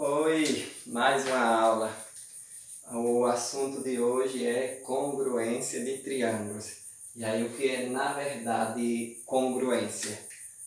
Oi, mais uma aula. O assunto de hoje é congruência de triângulos. E aí, o que é, na verdade, congruência?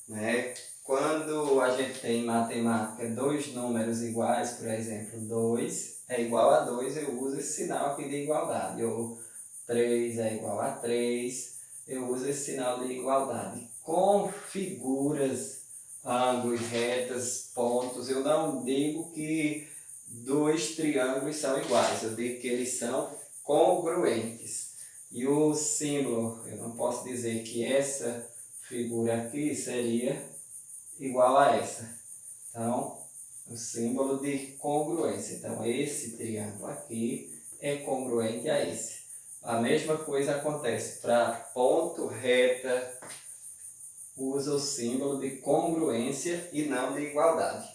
Né? Quando a gente tem em matemática dois números iguais, por exemplo, 2 é igual a 2, eu uso esse sinal aqui de igualdade. Ou 3 é igual a 3, eu uso esse sinal de igualdade. Com figuras, ângulos, retas, pontos, eu não digo que dois triângulos são iguais, eu digo que eles são congruentes. E o símbolo, eu não posso dizer que essa figura aqui seria igual a essa. Então, o símbolo de congruência. Então, esse triângulo aqui é congruente a esse. A mesma coisa acontece para ponto, reta, usa o símbolo de congruência e não de igualdade.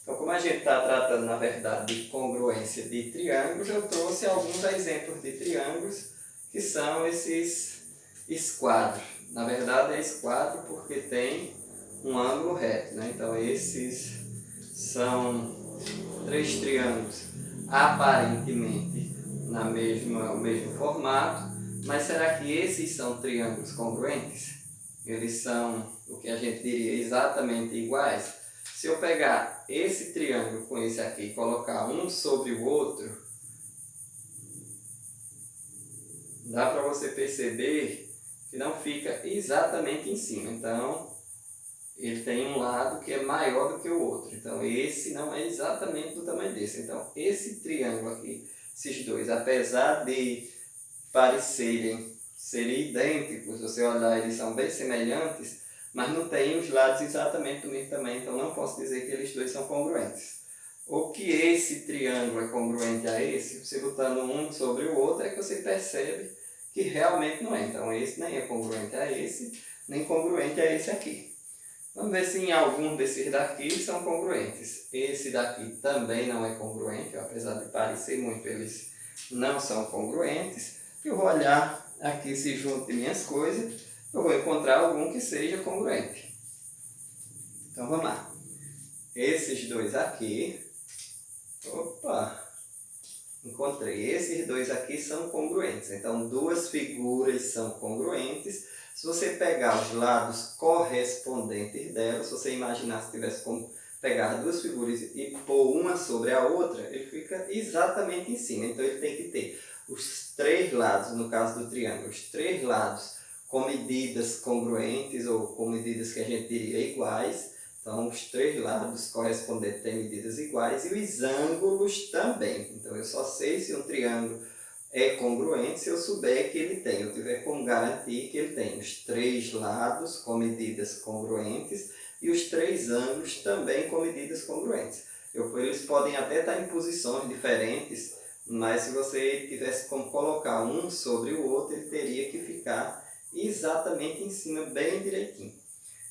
Então, como a gente está tratando, na verdade, de congruência de triângulos, eu trouxe alguns exemplos de triângulos que são esses esquadros. Na verdade, é esquadro porque tem um ângulo reto, né? Então, esses são três triângulos aparentemente no mesmo formato, mas será que esses são triângulos congruentes? Eles são o que a gente diria exatamente iguais? Se eu pegar esse triângulo com esse aqui e colocar um sobre o outro, dá para você perceber que não fica exatamente em cima. Então, ele tem um lado que é maior do que o outro. Então, esse não é exatamente do tamanho desse. Então, esse triângulo aqui, esses dois, apesar de serem idênticos, você olhar, eles são bem semelhantes, mas não tem os lados exatamente do mesmo tamanho, então não posso dizer que eles dois são congruentes. O que esse triângulo é congruente a esse, você botando um sobre o outro, é que você percebe que realmente não é. Então esse nem é congruente a esse, nem congruente a esse aqui. Vamos ver se em algum desses daqui são congruentes. Esse daqui também não é congruente, apesar de parecer muito, eles não são congruentes. Eu vou olhar aqui se junto de minhas coisas, eu vou encontrar algum que seja congruente. Então vamos lá. Esses dois aqui, encontrei. Esses dois aqui são congruentes. Então duas figuras são congruentes. Se você pegar os lados correspondentes delas, se você imaginar se tivesse como pegar duas figuras e pôr uma sobre a outra, ele fica exatamente em cima. Então ele tem que ter os três lados, no caso do triângulo, os três lados com medidas congruentes ou com medidas que a gente diria iguais. Então os três lados correspondentes têm medidas iguais e os ângulos também. Então eu só sei se um triângulo é congruente se eu souber que ele tem, eu tiver como garantir que ele tem os três lados com medidas congruentes e os três ângulos também com medidas congruentes. Eles podem até estar em posições diferentes, mas se você tivesse como colocar um sobre o outro, ele teria que ficar exatamente em cima, bem direitinho.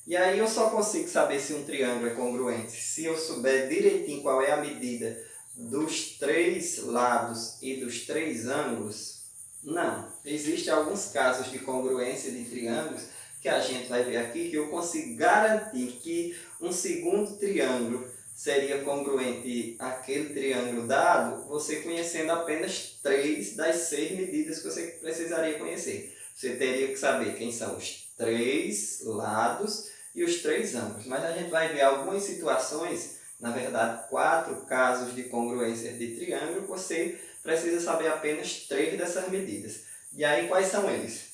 E aí eu só consigo saber se um triângulo é congruente se eu souber direitinho qual é a medida dos três lados e dos três ângulos? Não. Existem alguns casos de congruência de triângulos que a gente vai ver aqui, que eu consigo garantir que um segundo triângulo seria congruente àquele triângulo dado, você conhecendo apenas 3 das 6 medidas que você precisaria conhecer. Você teria que saber quem são os três lados e os três ângulos. Mas a gente vai ver algumas situações, na verdade 4 casos de congruência de triângulo, você precisa saber apenas 3 dessas medidas. E aí quais são eles?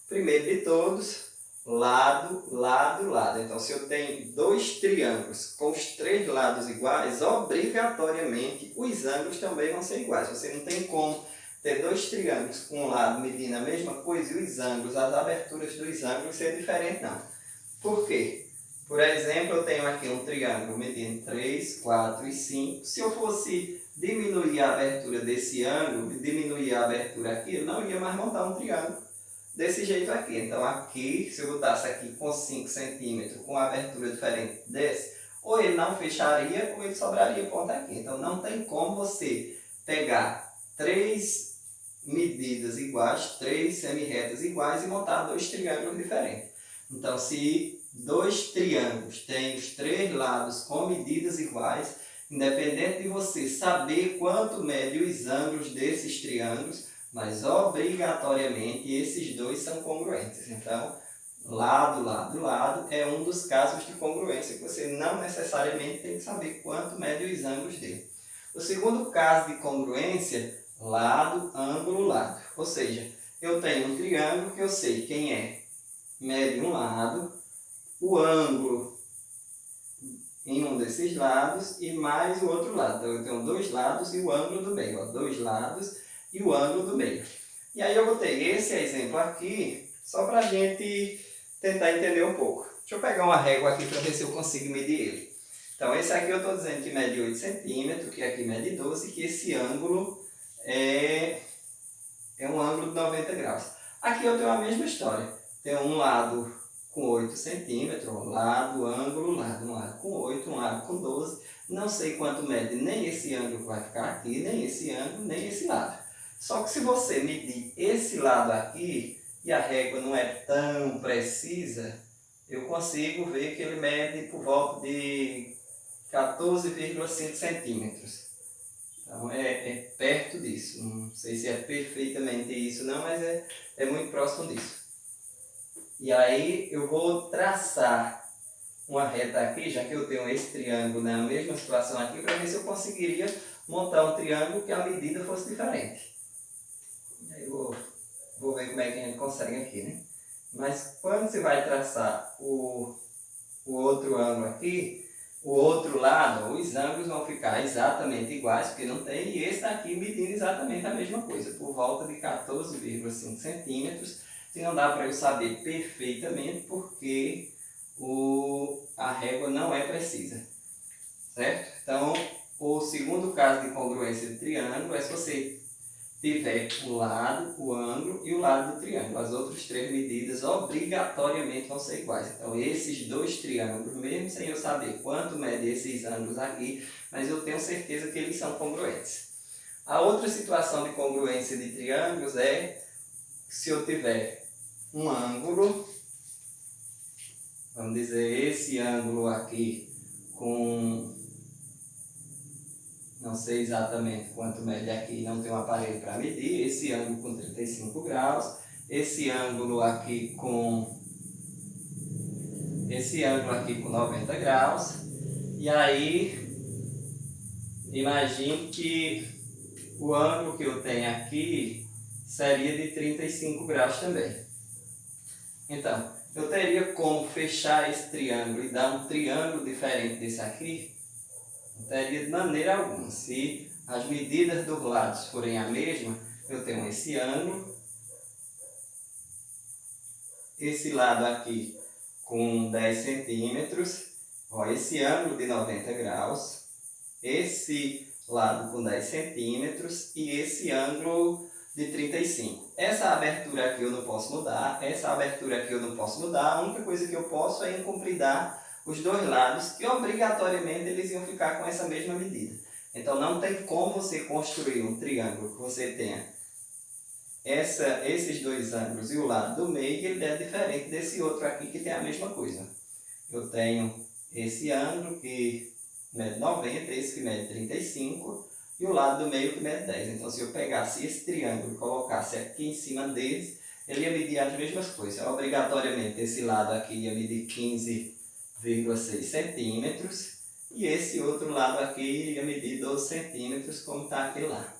Primeiro de todos, lado, lado, lado. Então se eu tenho dois triângulos com os três lados iguais, obrigatoriamente os ângulos também vão ser iguais. Você não tem como ter dois triângulos com um lado medindo a mesma coisa e os ângulos, as aberturas dos ângulos ser diferentes, não. Por quê? Por exemplo, eu tenho aqui um triângulo medindo 3, 4 e 5. Se eu fosse diminuir a abertura desse ângulo, diminuir a abertura aqui, eu não ia mais montar um triângulo desse jeito aqui. Então aqui, se eu botasse aqui com 5 centímetros, com uma abertura diferente desse, ou ele não fecharia, ou ele sobraria ponta aqui. Então não tem como você pegar 3 medidas iguais, 3 semi-retas iguais e montar dois triângulos diferentes. Então se dois triângulos têm os três lados com medidas iguais, Independente de você saber quanto mede os ângulos desses triângulos, mas obrigatoriamente esses dois são congruentes. Então, lado, lado, lado é um dos casos de congruência que você não necessariamente tem que saber quanto mede os ângulos dele. O segundo caso de congruência, lado, ângulo, lado. Ou seja, eu tenho um triângulo que eu sei quem é, mede um lado, o ângulo em um desses lados e mais o outro lado. Então eu tenho dois lados e o ângulo do meio. Ó, dois lados e o ângulo do meio. E aí eu botei esse exemplo aqui só para a gente tentar entender um pouco. Deixa eu pegar uma régua aqui para ver se eu consigo medir ele. Então esse aqui eu estou dizendo que mede 8 centímetros, que aqui mede 12, que esse ângulo é um ângulo de 90 graus. Aqui eu tenho a mesma história. Tenho um lado com 8 centímetros, lado, ângulo, lado. Um lado com 8, um lado com 12. Não sei quanto mede nem esse ângulo que vai ficar aqui, nem esse ângulo, nem esse lado. Só que se você medir esse lado aqui, e a régua não é tão precisa, eu consigo ver que ele mede por volta de 14,5 centímetros. Então é perto disso. Não sei se é perfeitamente isso não, mas é muito próximo disso. E aí eu vou traçar uma reta aqui, já que eu tenho esse triângulo na mesma situação aqui, para ver se eu conseguiria montar um triângulo que a medida fosse diferente. E aí eu vou ver como é que a gente consegue aqui, né? Mas quando você vai traçar o outro ângulo aqui, o outro lado, os ângulos vão ficar exatamente iguais, porque não tem, e esse daqui medindo exatamente a mesma coisa, por volta de 14,5 centímetros, e não dá para eu saber perfeitamente, porque a régua não é precisa, certo? Então, o segundo caso de congruência de triângulo é se você tiver o lado, o ângulo e o lado do triângulo. As outras três medidas obrigatoriamente vão ser iguais. Então, esses dois triângulos, mesmo sem eu saber quanto mede esses ângulos aqui, mas eu tenho certeza que eles são congruentes. A outra situação de congruência de triângulos é se eu tiver um ângulo, vamos dizer, esse ângulo aqui com... não sei exatamente quanto mede aqui, não tem um aparelho para medir. Esse ângulo com 35 graus, esse ângulo aqui com 90 graus. E aí, imagine que o ângulo que eu tenho aqui seria de 35 graus também. Então, eu teria como fechar esse triângulo e dar um triângulo diferente desse aqui? Não teria de maneira alguma. Se as medidas dos lados forem a mesma, eu tenho esse ângulo, esse lado aqui com 10 centímetros, ó, esse ângulo de 90 graus, esse lado com 10 centímetros e esse ângulo de 35. Essa abertura aqui eu não posso mudar, essa abertura aqui eu não posso mudar, a única coisa que eu posso é incumpridar os dois lados, que obrigatoriamente eles iam ficar com essa mesma medida. Então não tem como você construir um triângulo que você tenha esses dois ângulos e o lado do meio, que ele é diferente desse outro aqui que tem a mesma coisa. Eu tenho esse ângulo que mede 90, esse que mede 35 e o lado do meio que mede 10. Então se eu pegasse esse triângulo e colocasse aqui em cima deles, ele ia medir as mesmas coisas. Obrigatoriamente esse lado aqui ia medir 15,6 centímetros e esse outro lado aqui ia medir 12 centímetros, como está aqui lá.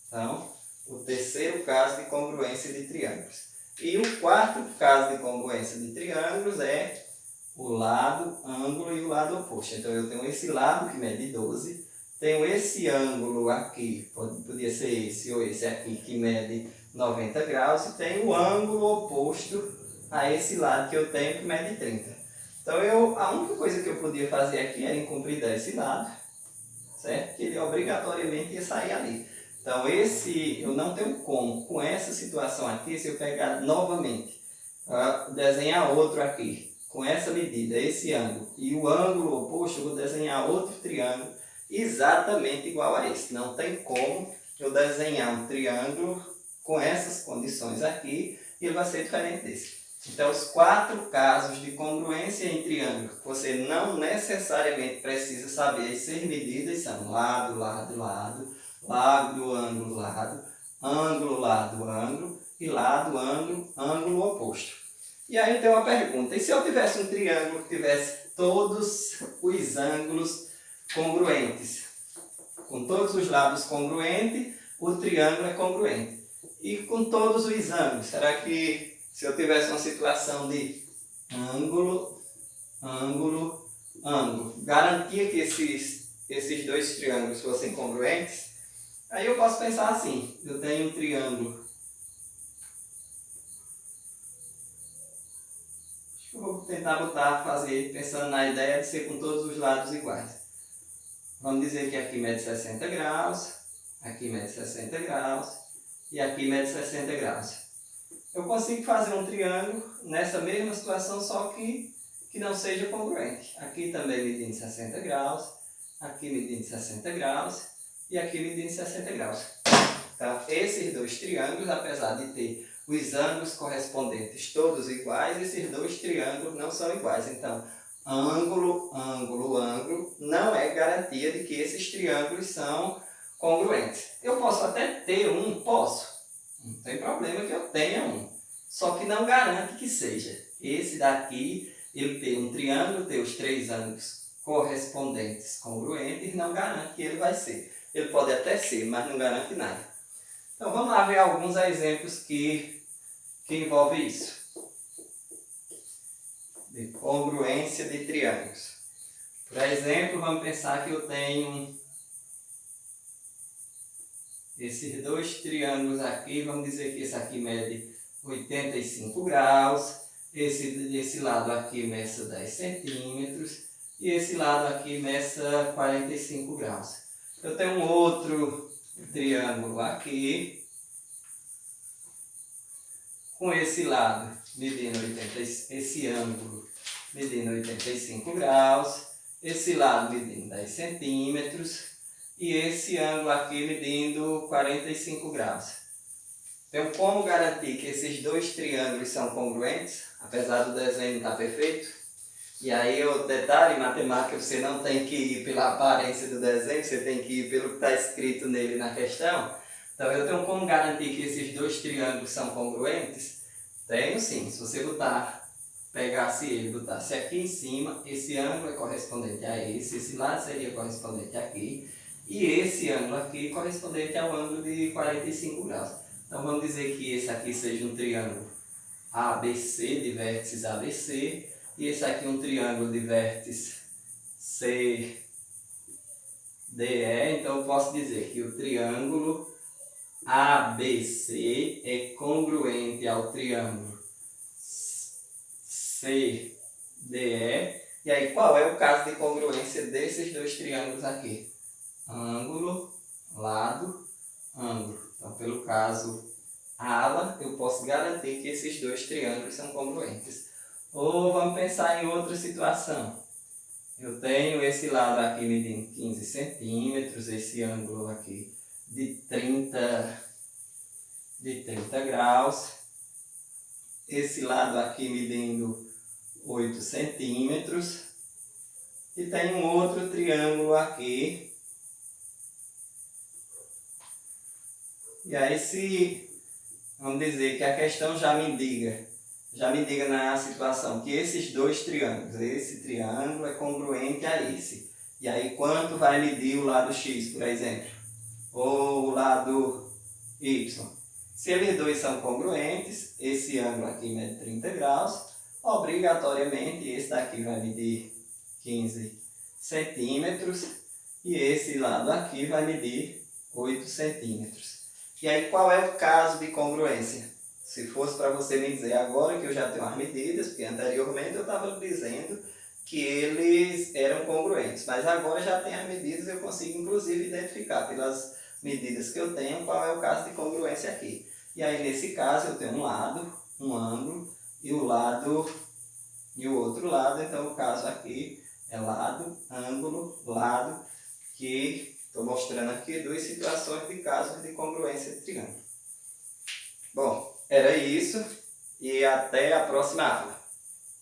Então, o terceiro caso de congruência de triângulos. E o quarto caso de congruência de triângulos é o lado, ângulo e o lado oposto. Então eu tenho esse lado que mede 12, tenho esse ângulo aqui, podia ser esse ou esse aqui, que mede 90 graus, e tenho o ângulo oposto a esse lado que eu tenho, que mede 30. Então a única coisa que eu podia fazer aqui era incumpridar esse lado, certo? Que ele obrigatoriamente ia sair ali. Então eu não tenho como, com essa situação aqui, se eu pegar novamente, desenhar outro aqui, com essa medida, esse ângulo, e o ângulo oposto, eu vou desenhar outro triângulo exatamente igual a esse. Não tem como eu desenhar um triângulo com essas condições aqui, e ele vai ser diferente desse. Então, os 4 casos de congruência em triângulo que você não necessariamente precisa saber as 6 medidas são lado, lado, lado, lado, ângulo, lado, ângulo, lado, ângulo e lado, ângulo, ângulo oposto. E aí tem uma pergunta, e se eu tivesse um triângulo que tivesse todos os ângulos congruentes? Com todos os lados congruentes, o triângulo é congruente. E com todos os ângulos, será que se eu tivesse uma situação de ângulo, ângulo, ângulo, garantia que esses 2 triângulos fossem congruentes? Aí eu posso pensar assim, eu tenho um triângulo. Acho que eu vou tentar fazer, pensando na ideia de ser com todos os lados iguais. Vamos dizer que aqui mede 60 graus, aqui mede 60 graus e aqui mede 60 graus. Eu consigo fazer um triângulo nessa mesma situação, só que não seja congruente. Aqui também medindo 60 graus, aqui medindo 60 graus e aqui medindo 60 graus. Então, esses 2 triângulos, apesar de ter os ângulos correspondentes todos iguais, esses 2 triângulos não são iguais. Então, ângulo, ângulo, ângulo não é garantia de que esses triângulos são congruentes. Eu posso até ter um, posso. Não tem problema que eu tenha um. Só que não garante que seja. Esse daqui, ele tem um triângulo, tem os 3 ângulos correspondentes congruentes, não garante que ele vai ser. Ele pode até ser, mas não garante nada. Então vamos lá ver alguns exemplos que envolvem isso. De congruência de triângulos. Por exemplo, vamos pensar que eu tenho esses 2 triângulos aqui, vamos dizer que esse aqui mede 85 graus, esse lado aqui meça 10 centímetros e esse lado aqui meça 45 graus. Eu tenho um outro triângulo aqui, com esse lado medindo esse ângulo medindo 85 graus, esse lado medindo 10 centímetros e esse ângulo aqui medindo 45 graus. Então, como garantir que esses 2 triângulos são congruentes, apesar do desenho não estar perfeito? E aí o detalhe, em matemática, você não tem que ir pela aparência do desenho, você tem que ir pelo que está escrito nele na questão. Então, eu tenho como garantir que esses 2 triângulos são congruentes? Tenho sim. Se você pegasse ele, botasse aqui em cima, esse ângulo é correspondente a esse lado seria correspondente aqui, e esse ângulo aqui correspondente ao ângulo de 45 graus. Então vamos dizer que esse aqui seja um triângulo ABC, de vértices ABC, e esse aqui um triângulo de vértices CDE. Então eu posso dizer que o triângulo ABC é congruente ao triângulo CDE. E aí qual é o caso de congruência desses 2 triângulos aqui? Ângulo, lado, ângulo. Então, pelo caso ala, eu posso garantir que esses 2 triângulos são congruentes. Ou vamos pensar em outra situação. Eu tenho esse lado aqui medindo 15 centímetros, esse ângulo aqui de 30 graus. Esse lado aqui medindo 8 centímetros. E tem um outro triângulo aqui. E aí vamos dizer que a questão já me diga na situação que esses 2 triângulos, esse triângulo é congruente a esse. E aí quanto vai medir o lado X, por exemplo? Ou o lado Y? Se eles 2 são congruentes, esse ângulo aqui mede 30 graus, obrigatoriamente esse daqui vai medir 15 centímetros e esse lado aqui vai medir 8 centímetros. E aí qual é o caso de congruência? Se fosse para você me dizer agora que eu já tenho as medidas, porque anteriormente eu estava dizendo que eles eram congruentes, mas agora já tem as medidas, eu consigo inclusive identificar pelas medidas que eu tenho qual é o caso de congruência aqui. E aí nesse caso eu tenho um lado, um ângulo e o outro lado, então o caso aqui é lado, ângulo, lado, que estou mostrando aqui 2 situações de casos de congruência de triângulo. Bom, era isso. e até a próxima aula.